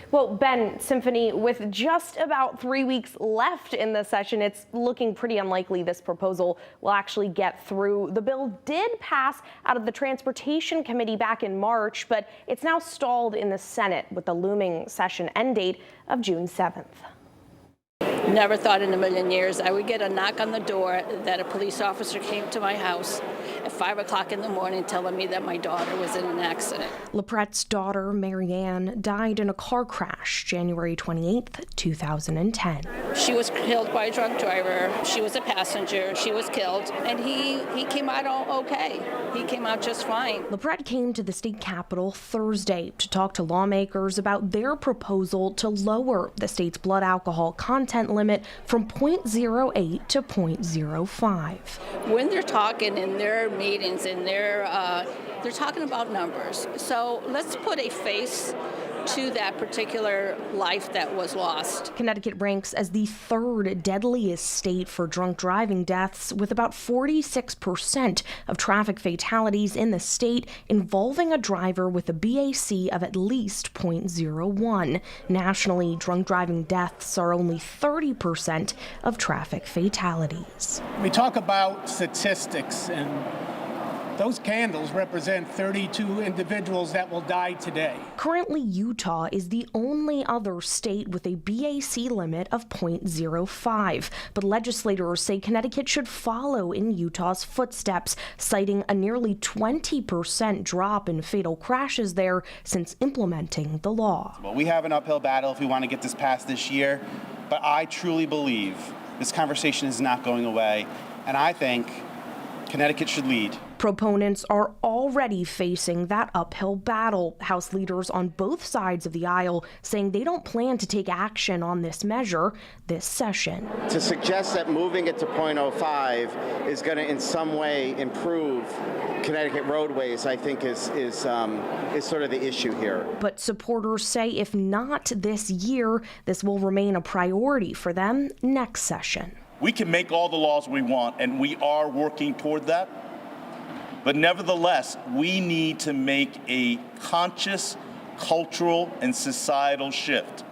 Well, Ben, Symphony, with just about 3 weeks left in the session, it's looking pretty unlikely this proposal will actually get through. The bill did pass out of the Transportation Committee back in March, but it's now stalled in the Senate with the looming session end date of June 7th. Never thought in a million years I would get a knock on the door that a police officer came to my house at 5 o'clock in the morning telling me that my daughter was in an accident. LaPrette's daughter, Marianne, died in a car crash January 28th, 2010. She was killed by a drunk driver. She was a passenger. She was killed. And he came out all okay. He came out just fine. LaPrette came to the state capitol Thursday to talk to lawmakers about their proposal to lower the state's blood alcohol content limit from 0.08 to 0.05. When they're talking in their meetings, they're talking about numbers. So let's put a face to that particular life that was lost. Connecticut ranks as the third deadliest state for drunk driving deaths, with about 46% of traffic fatalities in the state involving a driver with a BAC of at least 0.01. Nationally, drunk driving deaths are only 30% of traffic fatalities. We talk about statistics, and those candles represent 32 individuals that will die today. Currently, Utah is the only other state with a BAC limit of 0.05, but legislators say Connecticut should follow in Utah's footsteps, citing a nearly 20% drop in fatal crashes there since implementing the law. Well, we have an uphill battle if we want to get this passed this year, but I truly believe this conversation is not going away, and I think Connecticut should lead. Proponents are already facing that uphill battle. House leaders on both sides of the aisle saying they don't plan to take action on this measure this session. To suggest that moving it to 0.05 is going to in some way improve Connecticut roadways, I think is sort of the issue here. But supporters say if not this year, this will remain a priority for them next session. We can make all the laws we want, and we are working toward that. But nevertheless, we need to make a conscious cultural and societal shift.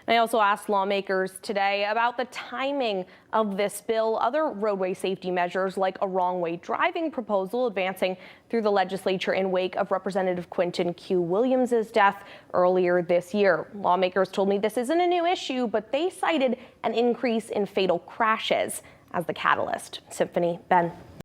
I also asked lawmakers today about the timing of this bill. Other roadway safety measures, like a wrong-way driving proposal, advancing through the legislature in wake of Representative Quinton Q. Williams' death earlier this year. Lawmakers told me this isn't a new issue, but they cited an increase in fatal crashes as the catalyst. Symphony, Ben.